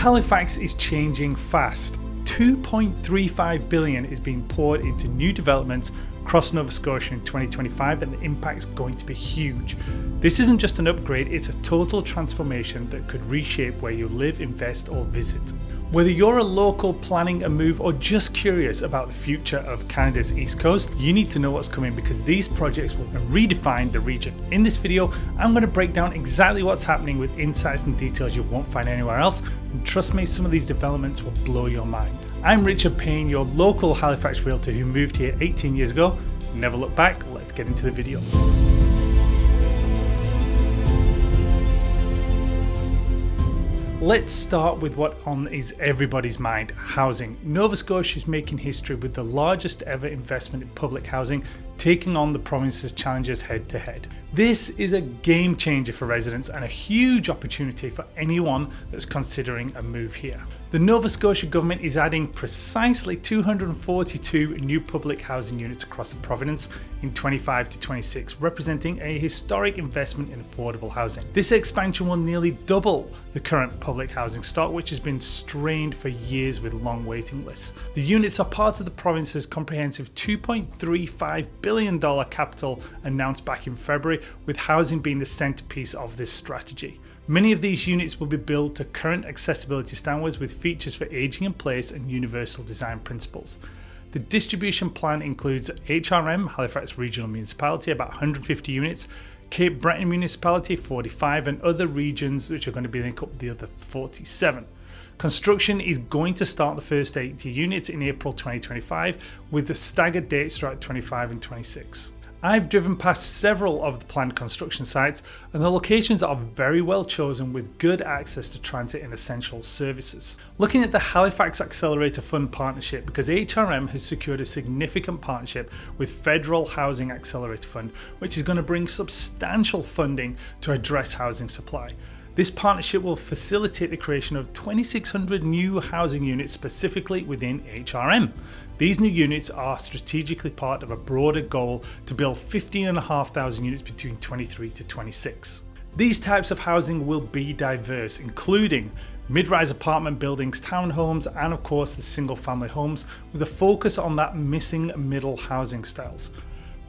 Halifax is changing fast. $2.35 billion is being poured into new developments across Nova Scotia in 2025, and the impact's going to be huge. This isn't just an upgrade, it's a total transformation that could reshape where you live, invest, or visit. Whether you're a local planning a move or just curious about the future of Canada's East Coast, you need to know what's coming because these projects will redefine the region. In this video, I'm going to break down exactly what's happening with insights and details you won't find anywhere else, and trust me, some of these developments will blow your mind. I'm Richard Payne, your local Halifax realtor who moved here 18 years ago. Never look back, let's get into the video. Let's start with what is everybody's mind, housing. Nova Scotia is making history with the largest ever investment in public housing, taking on the province's challenges head to head. This is a game changer for residents and a huge opportunity for anyone that's considering a move here. The Nova Scotia government is adding precisely 242 new public housing units across the province in 25 to 26, representing a historic investment in affordable housing. This expansion will nearly double the current public housing stock, which has been strained for years with long waiting lists. The units are part of the province's comprehensive $2.35 billion capital announced back in February, with housing being the centerpiece of this strategy. Many of these units will be built to current accessibility standards with features for aging in place and universal design principles. The distribution plan includes HRM, Halifax Regional Municipality, about 150 units, Cape Breton Municipality, 45, and other regions which are going to be linked up the other 47. Construction is going to start the first 80 units in April 2025 with the staggered dates throughout 25 and 26. I've driven past several of the planned construction sites, and the locations are very well chosen with good access to transit and essential services. Looking at the Halifax Accelerator Fund partnership, because HRM has secured a significant partnership with Federal Housing Accelerator Fund, which is going to bring substantial funding to address housing supply. This partnership will facilitate the creation of 2,600 new housing units specifically within HRM. These new units are strategically part of a broader goal to build 15,500 units between 23 to 26. These types of housing will be diverse, including mid-rise apartment buildings, townhomes, and of course the single-family homes, with a focus on that missing middle housing styles.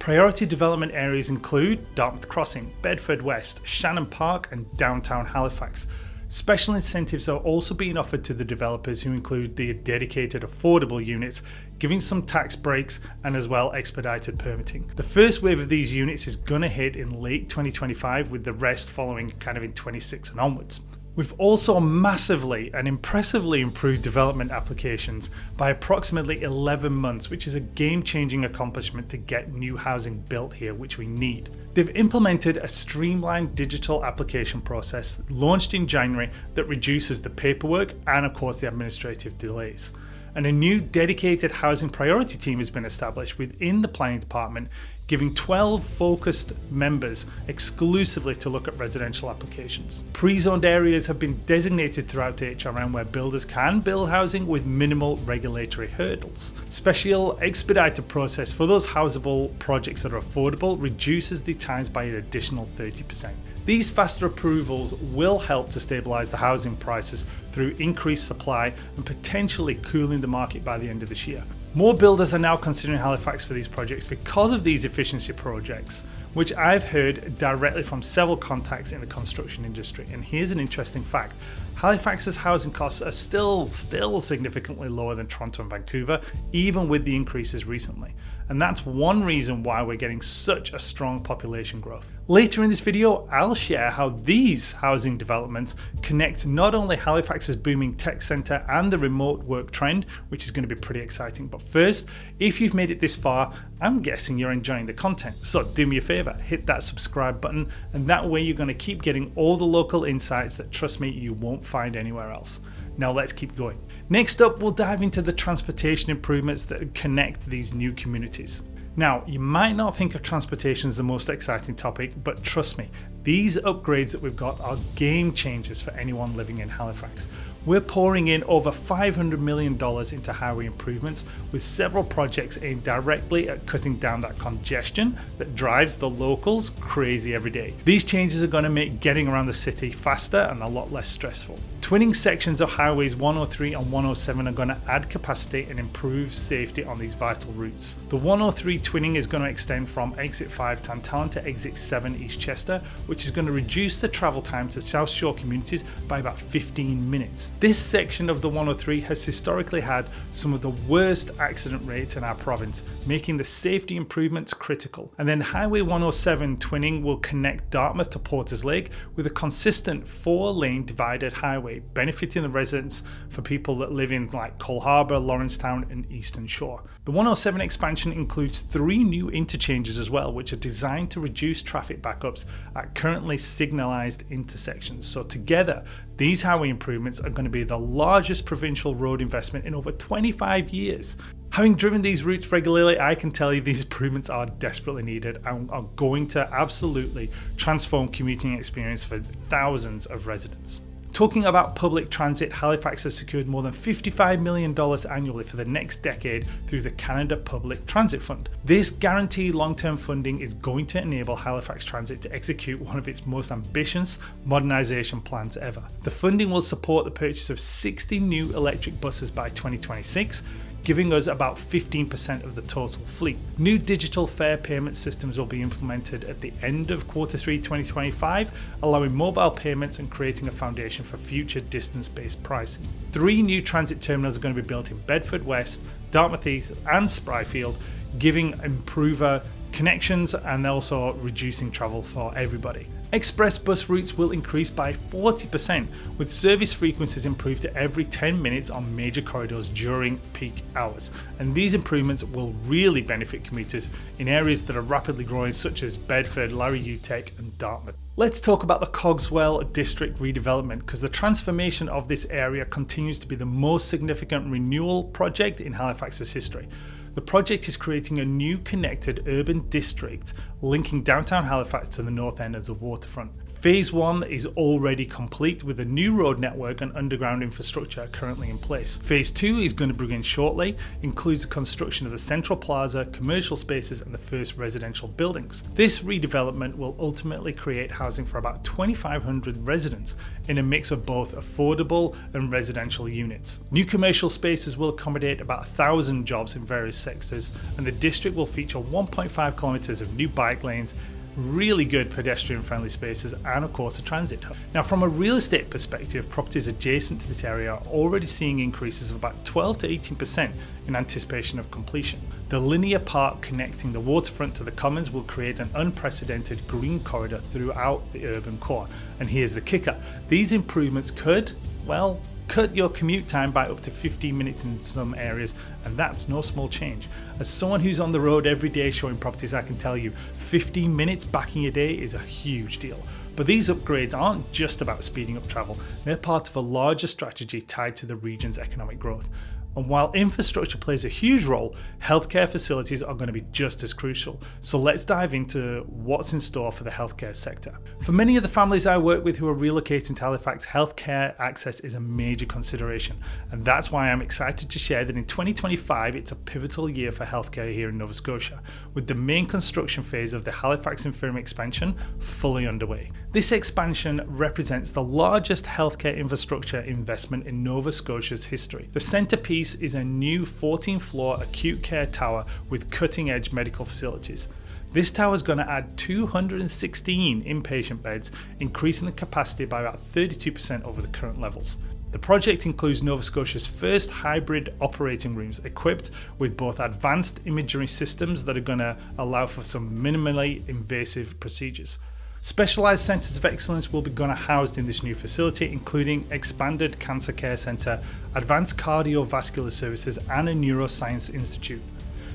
Priority development areas include Dartmouth Crossing, Bedford West, Shannon Park, and downtown Halifax. Special incentives are also being offered to the developers, who include the dedicated affordable units, giving some tax breaks and as well expedited permitting. The first wave of these units is going to hit in late 2025, with the rest following kind of in 26 and onwards. We've also massively and impressively improved development applications by approximately 11 months, which is a game-changing accomplishment to get new housing built here, which we need. They've implemented a streamlined digital application process launched in January that reduces the paperwork and of course the administrative delays. And a new dedicated housing priority team has been established within the planning department, giving 12 focused members exclusively to look at residential applications. Pre-zoned areas have been designated throughout HRM where builders can build housing with minimal regulatory hurdles. Special expedited process for those houseable projects that are affordable reduces the times by an additional 30%. These faster approvals will help to stabilise the housing prices through increased supply and potentially cooling the market by the end of this year. More builders are now considering Halifax for these projects because of these efficiency projects, which I've heard directly from several contacts in the construction industry. And here's an interesting fact. Halifax's housing costs are still significantly lower than Toronto and Vancouver, even with the increases recently. And that's one reason why we're getting such a strong population growth. Later in this video, I'll share how these housing developments connect not only Halifax's booming tech centre and the remote work trend, which is going to be pretty exciting. But first, if you've made it this far, I'm guessing you're enjoying the content. So do me a favour, hit that subscribe button, and that way you're going to keep getting all the local insights that, trust me, you won't find anywhere else. Now let's keep going. Next up, we'll dive into the transportation improvements that connect these new communities. Now, you might not think of transportation as the most exciting topic, but trust me, these upgrades that we've got are game changers for anyone living in Halifax. We're pouring in over $500 million into highway improvements, with several projects aimed directly at cutting down that congestion that drives the locals crazy every day. These changes are going to make getting around the city faster and a lot less stressful. Twinning sections of highways 103 and 107 are going to add capacity and improve safety on these vital routes. The 103 twinning is going to extend from exit 5 Tantallon to exit 7 East Chester, which is going to reduce the travel time to South Shore communities by about 15 minutes. This section of the 103 has historically had some of the worst accident rates in our province, making the safety improvements critical. And then Highway 107 twinning will connect Dartmouth to Porters Lake with a consistent 4-lane divided highway, benefiting the residents for people that live in like Cole Harbour, Lawrencetown and Eastern Shore. The 107 expansion includes 3 new interchanges as well, which are designed to reduce traffic backups at currently signalised intersections. So together, these highway improvements are going to be the largest provincial road investment in over 25 years. Having driven these routes regularly, I can tell you these improvements are desperately needed and are going to absolutely transform commuting experience for thousands of residents. Talking about public transit, Halifax has secured more than $55 million annually for the next decade through the Canada Public Transit Fund. This guaranteed long-term funding is going to enable Halifax Transit to execute one of its most ambitious modernisation plans ever. The funding will support the purchase of 60 new electric buses by 2026, giving us about 15% of the total fleet. New digital fare payment systems will be implemented at the end of Q3 2025, allowing mobile payments and creating a foundation for future distance-based pricing. 3 new transit terminals are going to be built in Bedford West, Dartmouth East and Spryfield, giving improver connections and also reducing travel for everybody. Express bus routes will increase by 40%, with service frequencies improved to every 10 minutes on major corridors during peak hours. And these improvements will really benefit commuters in areas that are rapidly growing, such as Bedford, Larry UTech and Dartmouth. Let's talk about the Cogswell district redevelopment, because the transformation of this area continues to be the most significant renewal project in Halifax's history. The project is creating a new connected urban district linking downtown Halifax to the north end of the waterfront. Phase 1 is already complete, with a new road network and underground infrastructure currently in place. Phase 2 is going to begin shortly, includes the construction of the central plaza, commercial spaces and the first residential buildings. This redevelopment will ultimately create housing for about 2,500 residents in a mix of both affordable and residential units. New commercial spaces will accommodate about 1,000 jobs in various sectors, and the district will feature 1.5 kilometres of new bike lanes, really good pedestrian friendly spaces and of course a transit hub. Now from a real estate perspective, properties adjacent to this area are already seeing increases of about 12 to 18% in anticipation of completion. The linear park connecting the waterfront to the commons will create an unprecedented green corridor throughout the urban core. And here's the kicker, these improvements could, well, cut your commute time by up to 15 minutes in some areas, and that's no small change. As someone who's on the road every day showing properties, I can tell you 15 minutes back in your day is a huge deal. But these upgrades aren't just about speeding up travel, they're part of a larger strategy tied to the region's economic growth. And while infrastructure plays a huge role, healthcare facilities are going to be just as crucial. So let's dive into what's in store for the healthcare sector. For many of the families I work with who are relocating to Halifax, healthcare access is a major consideration. And that's why I'm excited to share that in 2025, it's a pivotal year for healthcare here in Nova Scotia, with the main construction phase of the Halifax Infirmary expansion fully underway. This expansion represents the largest healthcare infrastructure investment in Nova Scotia's history. The centerpiece is a new 14-floor acute care tower with cutting-edge medical facilities. This tower is going to add 216 inpatient beds, increasing the capacity by about 32% over the current levels. The project includes Nova Scotia's first hybrid operating rooms, equipped with both advanced imagery systems that are going to allow for some minimally invasive procedures. Specialised centres of excellence will be housed in this new facility, including expanded cancer care centre, advanced cardiovascular services and a neuroscience institute.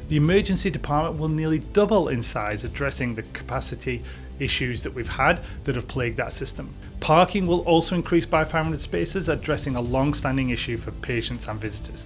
The emergency department will nearly double in size, addressing the capacity issues that we've had that have plagued that system. Parking will also increase by 500 spaces, addressing a long-standing issue for patients and visitors.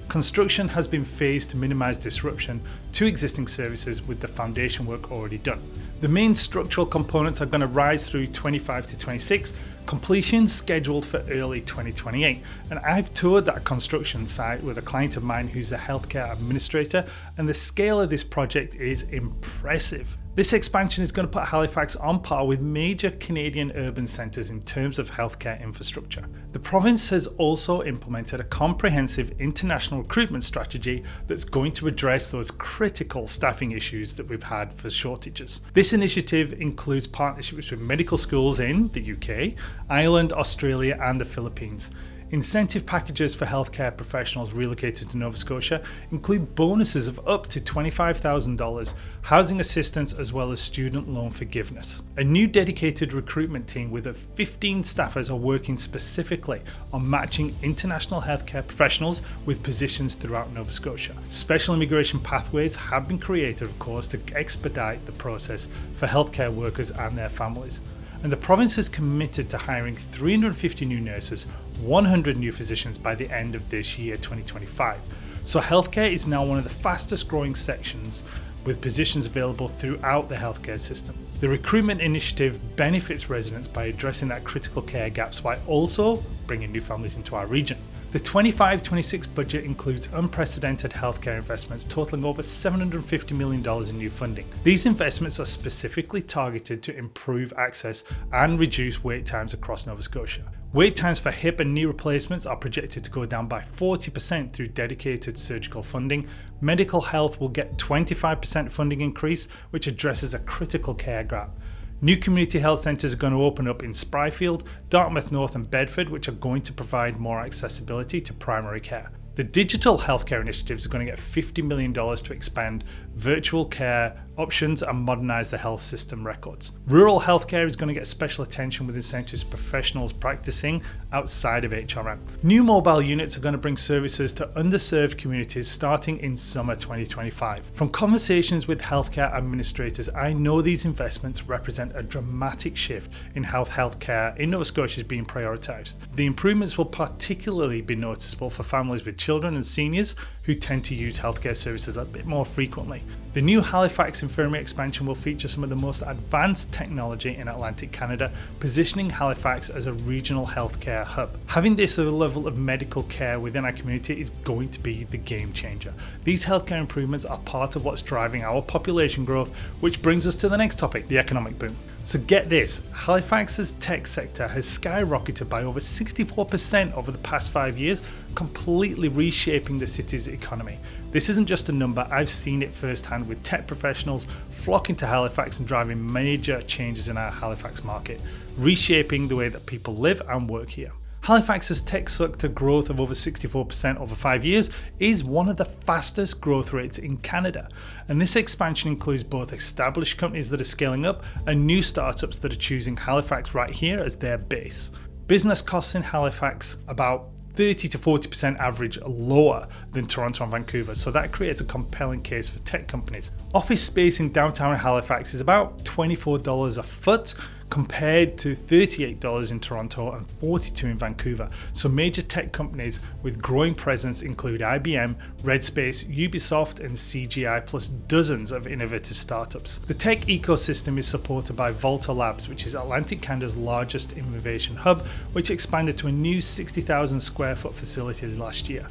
Construction has been phased to minimise disruption to existing services, with the foundation work already done. The main structural components are going to rise through 25 to 26, Completion scheduled for early 2028, and I've toured that construction site with a client of mine who's a healthcare administrator, and the scale of this project is impressive. This expansion is going to put Halifax on par with major Canadian urban centres in terms of healthcare infrastructure. The province has also implemented a comprehensive international recruitment strategy that's going to address those critical staffing issues that we've had for shortages. This initiative includes partnerships with medical schools in the UK, Ireland, Australia, and the Philippines. Incentive packages for healthcare professionals relocated to Nova Scotia include bonuses of up to $25,000, housing assistance, as well as student loan forgiveness. A new dedicated recruitment team with 15 staffers are working specifically on matching international healthcare professionals with positions throughout Nova Scotia. Special immigration pathways have been created, of course, to expedite the process for healthcare workers and their families. And the province is committed to hiring 350 new nurses, 100 new physicians by the end of this year, 2025. So healthcare is now one of the fastest growing sections, with positions available throughout the healthcare system. The recruitment initiative benefits residents by addressing that critical care gaps while also bringing new families into our region. The 25-26 budget includes unprecedented healthcare investments totaling over $750 million in new funding. These investments are specifically targeted to improve access and reduce wait times across Nova Scotia. Wait times for hip and knee replacements are projected to go down by 40% through dedicated surgical funding. Medical health will get 25% funding increase, which addresses a critical care gap. New community health centres are going to open up in Spryfield, Dartmouth North and Bedford, which are going to provide more accessibility to primary care. The digital healthcare initiatives are going to get $50 million to expand virtual care options and modernise the health system records. Rural healthcare is going to get special attention with incentives for professionals practicing outside of HRM. New mobile units are going to bring services to underserved communities starting in summer 2025. From conversations with healthcare administrators, I know these investments represent a dramatic shift in how healthcare in Nova Scotia is being prioritised. The improvements will particularly be noticeable for families with children and seniors who tend to use healthcare services a bit more frequently. The new Halifax infirmary expansion will feature some of the most advanced technology in Atlantic Canada, positioning Halifax as a regional healthcare hub. Having this level of medical care within our community is going to be the game changer. These healthcare improvements are part of what's driving our population growth, which brings us to the next topic, the economic boom. So get this, Halifax's tech sector has skyrocketed by over 64% over the past 5 years, completely reshaping the city's economy. This isn't just a number, I've seen it firsthand with tech professionals flocking to Halifax and driving major changes in our Halifax market, reshaping the way that people live and work here. Halifax's tech sector growth of over 64% over 5 years is one of the fastest growth rates in Canada. And this expansion includes both established companies that are scaling up and new startups that are choosing Halifax right here as their base. Business costs in Halifax about 30 to 40% average lower than Toronto and Vancouver, so that creates a compelling case for tech companies. Office space in downtown Halifax is about $24 a foot, compared to $38 in Toronto and $42 in Vancouver. So major tech companies with growing presence include IBM, Redspace, Ubisoft and CGI, plus dozens of innovative startups. The tech ecosystem is supported by Volta Labs, which is Atlantic Canada's largest innovation hub, which expanded to a new 60,000 square foot facility last year.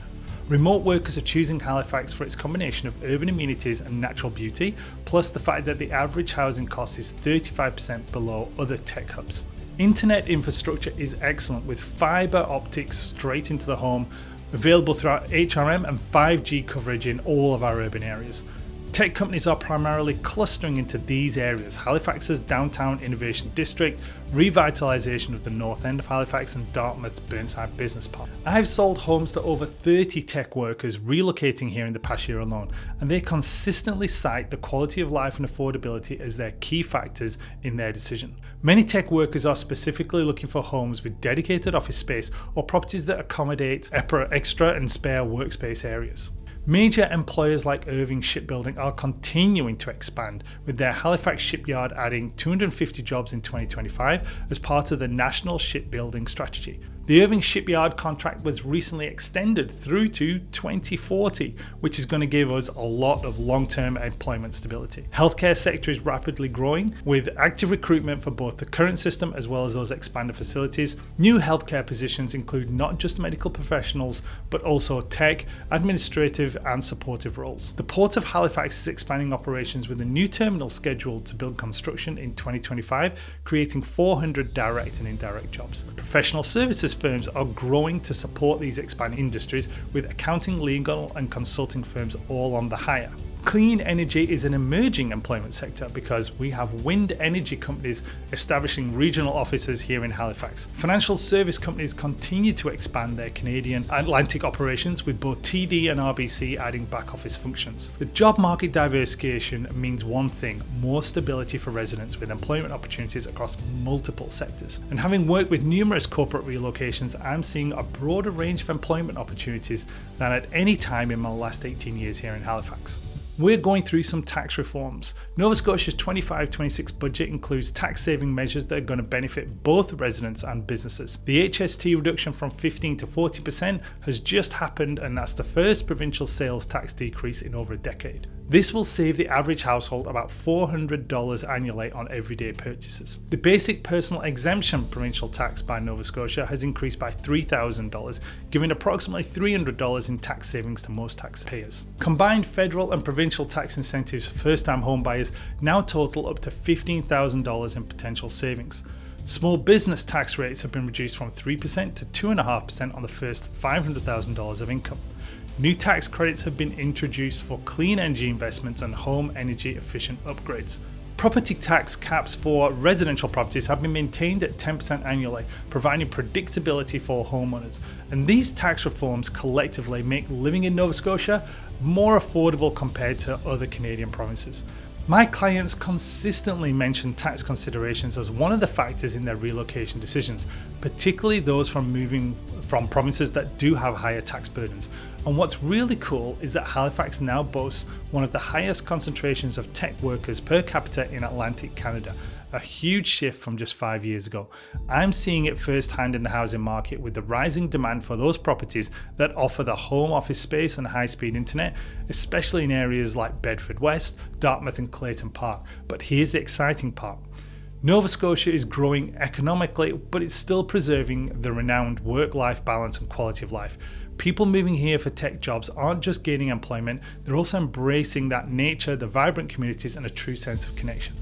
Remote workers are choosing Halifax for its combination of urban amenities and natural beauty, plus the fact that the average housing cost is 35% below other tech hubs. Internet infrastructure is excellent, with fibre optics straight into the home, available throughout HRM and 5G coverage in all of our urban areas. Tech companies are primarily clustering into these areas: Halifax's downtown innovation district, revitalisation of the north end of Halifax, and Dartmouth's Burnside Business Park. I've sold homes to over 30 tech workers relocating here in the past year alone, and they consistently cite the quality of life and affordability as their key factors in their decision. Many tech workers are specifically looking for homes with dedicated office space or properties that accommodate extra and spare workspace areas. Major employers like Irving Shipbuilding are continuing to expand, with their Halifax shipyard adding 250 jobs in 2025 as part of the National Shipbuilding Strategy. The Irving Shipyard contract was recently extended through to 2040, which is going to give us a lot of long-term employment stability. Healthcare sector is rapidly growing with active recruitment for both the current system as well as those expanded facilities. New healthcare positions include not just medical professionals, but also tech, administrative and supportive roles. The Port of Halifax is expanding operations with a new terminal scheduled to build construction in 2025, creating 400 direct and indirect jobs. Professional services firms are growing to support these expanding industries with accounting, legal and consulting firms all on the hire. Clean energy is an emerging employment sector because we have wind energy companies establishing regional offices here in Halifax. Financial service companies continue to expand their Canadian Atlantic operations with both TD and RBC adding back office functions. The job market diversification means one thing: more stability for residents with employment opportunities across multiple sectors. And having worked with numerous corporate relocations, I'm seeing a broader range of employment opportunities than at any time in my last 18 years here in Halifax. We're going through some tax reforms. Nova Scotia's 25-26 budget includes tax saving measures that are going to benefit both residents and businesses. The HST reduction from 15% to 40% has just happened, and that's the first provincial sales tax decrease in over a decade. This will save the average household about $400 annually on everyday purchases. The basic personal exemption provincial tax by Nova Scotia has increased by $3,000, giving approximately $300 in tax savings to most taxpayers. Combined federal and provincial tax incentives for first-time home buyers now total up to $15,000 in potential savings. Small business tax rates have been reduced from 3% to 2.5% on the first $500,000 of income. New tax credits have been introduced for clean energy investments and home energy efficient upgrades. Property tax caps for residential properties have been maintained at 10% annually, providing predictability for homeowners. And these tax reforms collectively make living in Nova Scotia more affordable compared to other Canadian provinces. My clients consistently mention tax considerations as one of the factors in their relocation decisions, particularly those from moving from provinces that do have higher tax burdens. And what's really cool is that Halifax now boasts one of the highest concentrations of tech workers per capita in Atlantic Canada, a huge shift from just 5 years ago. I'm seeing it firsthand in the housing market with the rising demand for those properties that offer the home office space and high-speed internet, especially in areas like Bedford West, Dartmouth and Clayton Park. But here's the exciting part. Nova Scotia is growing economically, but it's still preserving the renowned work-life balance and quality of life. People moving here for tech jobs aren't just gaining employment, they're also embracing that nature, the vibrant communities and a true sense of connection.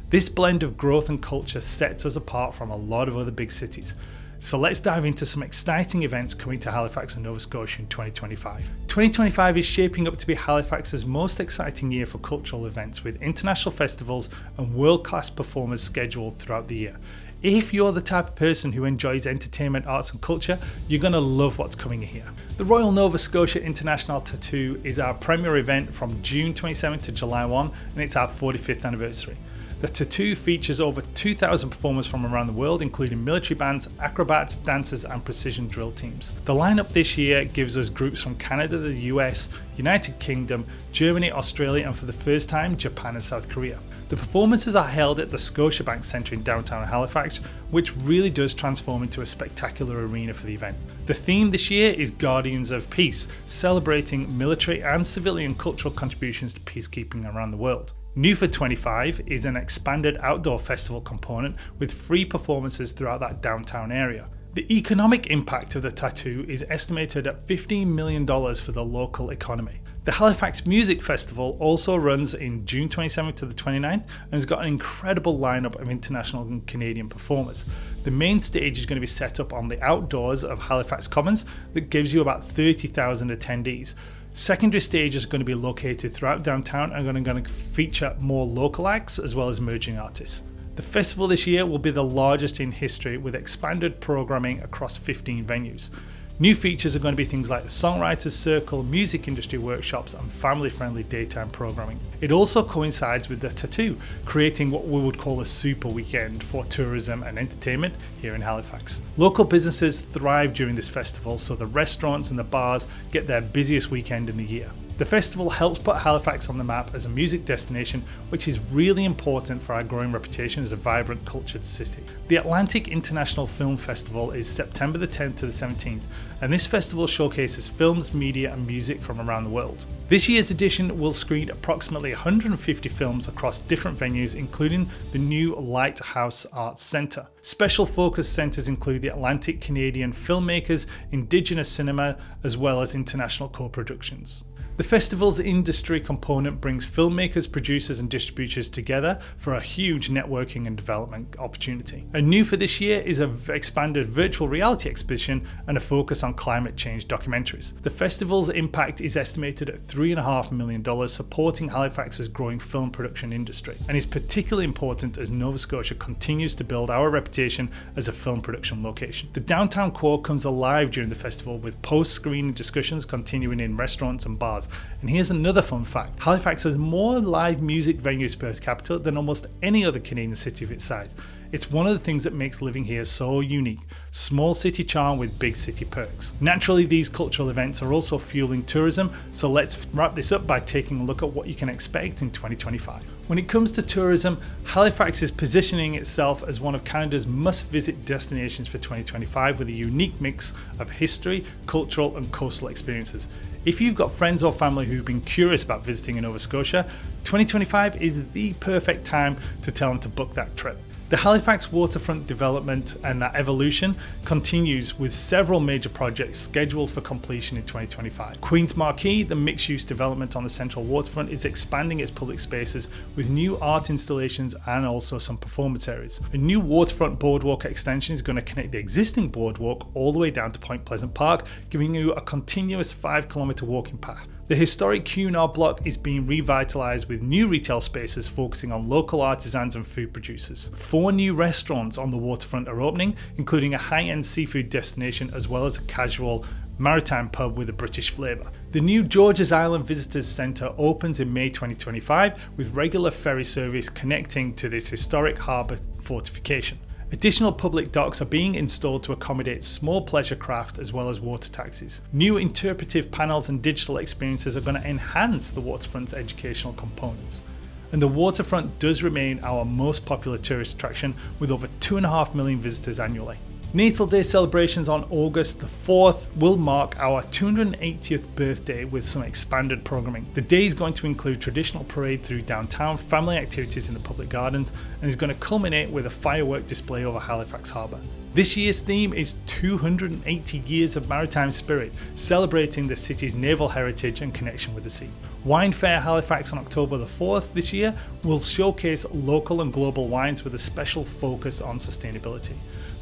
This blend of growth and culture sets us apart from a lot of other big cities. So let's dive into some exciting events coming to Halifax and Nova Scotia in 2025. 2025 is shaping up to be Halifax's most exciting year for cultural events, with international festivals and world-class performers scheduled throughout the year. If you're the type of person who enjoys entertainment, arts and culture, you're going to love what's coming here. The Royal Nova Scotia International Tattoo is our premier event from June 27 to July 1, and it's our 45th anniversary. The Tattoo features over 2,000 performers from around the world, including military bands, acrobats, dancers and precision drill teams. The lineup this year gives us groups from Canada, the US, United Kingdom, Germany, Australia and for the first time, Japan and South Korea. The performances are held at the Scotiabank Centre in downtown Halifax, which really does transform into a spectacular arena for the event. The theme this year is Guardians of Peace, celebrating military and civilian cultural contributions to peacekeeping around the world. New for 25 is an expanded outdoor festival component with free performances throughout that downtown area. The economic impact of the tattoo is estimated at $15 million for the local economy. The Halifax Music Festival also runs in June 27th to the 29th and has got an incredible lineup of international and Canadian performers. The main stage is going to be set up on the outdoors of Halifax Commons that gives you about 30,000 attendees. Secondary stages are going to be located throughout downtown and are going to feature more local acts as well as emerging artists. The festival this year will be the largest in history with expanded programming across 15 venues. New features are going to be things like the Songwriters Circle, music industry workshops and family-friendly daytime programming. It also coincides with the tattoo, creating what we would call a super weekend for tourism and entertainment here in Halifax. Local businesses thrive during this festival, so the restaurants and the bars get their busiest weekend in the year. The festival helps put Halifax on the map as a music destination, which is really important for our growing reputation as a vibrant, cultured city. The Atlantic International Film Festival is September the 10th to the 17th, and this festival showcases films, media and music from around the world. This year's edition will screen approximately 150 films across different venues, including the new Lighthouse Arts Centre. Special focus centres include the Atlantic Canadian filmmakers, Indigenous cinema, as well as international co-productions. The festival's industry component brings filmmakers, producers and distributors together for a huge networking and development opportunity. And new for this year is an expanded virtual reality exhibition and a focus on climate change documentaries. The festival's impact is estimated at $3.5 million, supporting Halifax's growing film production industry, and is particularly important as Nova Scotia continues to build our reputation as a film production location. The downtown core comes alive during the festival, with post-screening discussions continuing in restaurants and bars. And here's another fun fact: Halifax has more live music venues per capita than almost any other Canadian city of its size. It's one of the things that makes living here so unique. Small city charm with big city perks. Naturally, these cultural events are also fueling tourism, so let's wrap this up by taking a look at what you can expect in 2025. When it comes to tourism, Halifax is positioning itself as one of Canada's must-visit destinations for 2025 with a unique mix of history, cultural and coastal experiences. If you've got friends or family who've been curious about visiting in Nova Scotia, 2025 is the perfect time to tell them to book that trip. The Halifax waterfront development and that evolution continues with several major projects scheduled for completion in 2025. Queen's Marquee, the mixed-use development on the central waterfront, is expanding its public spaces with new art installations and also some performance areas. A new waterfront boardwalk extension is going to connect the existing boardwalk all the way down to Point Pleasant Park, giving you a continuous 5-kilometre walking path. The historic Q&R block is being revitalised with new retail spaces focusing on local artisans and food producers. 4 new restaurants on the waterfront are opening, including a high-end seafood destination as well as a casual maritime pub with a British flavour. The new George's Island Visitors Centre opens in May 2025 with regular ferry service connecting to this historic harbour fortification. Additional public docks are being installed to accommodate small pleasure craft as well as water taxis. New interpretive panels and digital experiences are going to enhance the waterfront's educational components. And the waterfront does remain our most popular tourist attraction with over 2.5 million visitors annually. Natal Day celebrations on August the 4th will mark our 280th birthday with some expanded programming. The day is going to include traditional parade through downtown, family activities in the public gardens, and is going to culminate with a firework display over Halifax Harbour. This year's theme is 280 years of maritime spirit, celebrating the city's naval heritage and connection with the sea. Wine Fair Halifax on October the 4th this year will showcase local and global wines with a special focus on sustainability.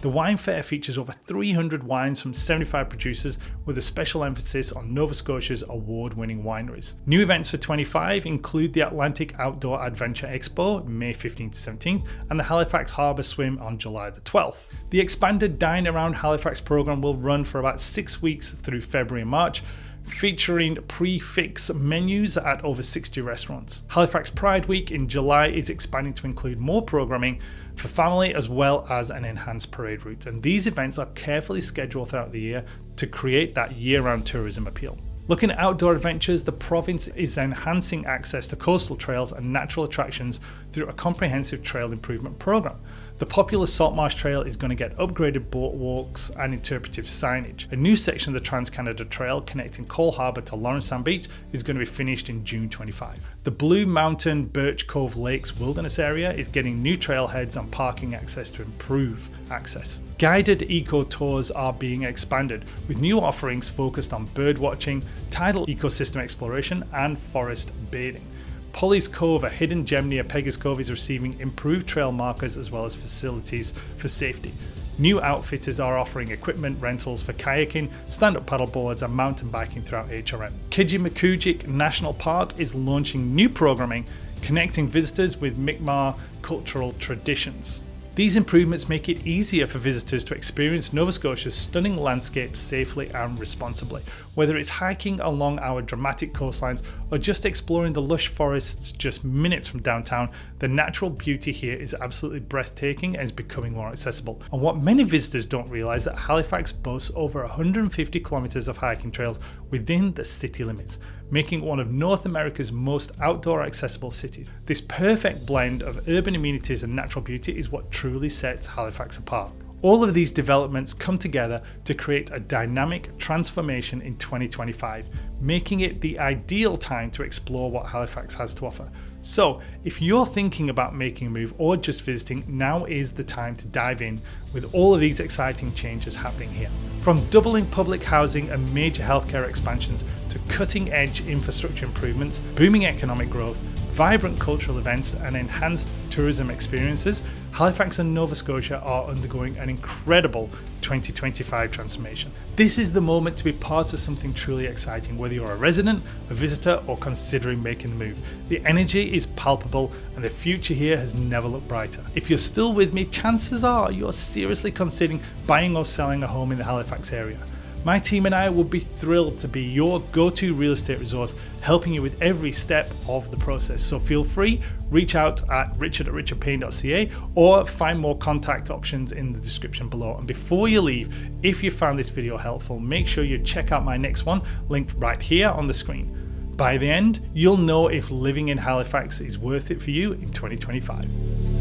The Wine Fair features over 300 wines from 75 producers with a special emphasis on Nova Scotia's award-winning wineries. New events for 25 include the Atlantic Outdoor Adventure Expo May 15th to 17th and the Halifax Harbour Swim on July the 12th. The expanded Dine Around Halifax program will run for about 6 weeks through February and March, featuring prix-fixe menus at over 60 restaurants. Halifax Pride Week in July is expanding to include more programming for family as well as an enhanced parade route, and these events are carefully scheduled throughout the year to create that year-round tourism appeal. Looking at outdoor adventures, the province is enhancing access to coastal trails and natural attractions through a comprehensive trail improvement program. The popular Saltmarsh Trail is going to get upgraded boat walks and interpretive signage. A new section of the Trans-Canada Trail connecting Cole Harbour to Lawrencetown Beach is going to be finished in June 25. The Blue Mountain Birch Cove Lakes Wilderness Area is getting new trailheads and parking access to improve access. Guided eco tours are being expanded with new offerings focused on bird watching, tidal ecosystem exploration and forest bathing. Polly's Cove, a hidden gem near Peggy's Cove, is receiving improved trail markers as well as facilities for safety. New outfitters are offering equipment rentals for kayaking, stand-up paddleboards and mountain biking throughout HRM. Kejimkujik National Park is launching new programming connecting visitors with Mi'kmaq cultural traditions. These improvements make it easier for visitors to experience Nova Scotia's stunning landscapes safely and responsibly. Whether it's hiking along our dramatic coastlines or just exploring the lush forests just minutes from downtown, the natural beauty here is absolutely breathtaking and is becoming more accessible. And what many visitors don't realise that Halifax boasts over 150 kilometres of hiking trails within the city limits, making it one of North America's most outdoor accessible cities. This perfect blend of urban amenities and natural beauty is what truly sets Halifax apart. All of these developments come together to create a dynamic transformation in 2025, making it the ideal time to explore what Halifax has to offer. So, if you're thinking about making a move or just visiting, now is the time to dive in with all of these exciting changes happening here. From doubling public housing and major healthcare expansions to cutting-edge infrastructure improvements, booming economic growth, vibrant cultural events and enhanced tourism experiences, Halifax and Nova Scotia are undergoing an incredible 2025 transformation. This is the moment to be part of something truly exciting, whether you're a resident, a visitor, or considering making the move. The energy is palpable and the future here has never looked brighter. If you're still with me, chances are you're seriously considering buying or selling a home in the Halifax area. My team and I will be thrilled to be your go-to real estate resource, helping you with every step of the process. So feel free, reach out at richard@richardpayne.ca or find more contact options in the description below. And before you leave, if you found this video helpful, make sure you check out my next one, linked right here on the screen. By the end, you'll know if living in Halifax is worth it for you in 2025.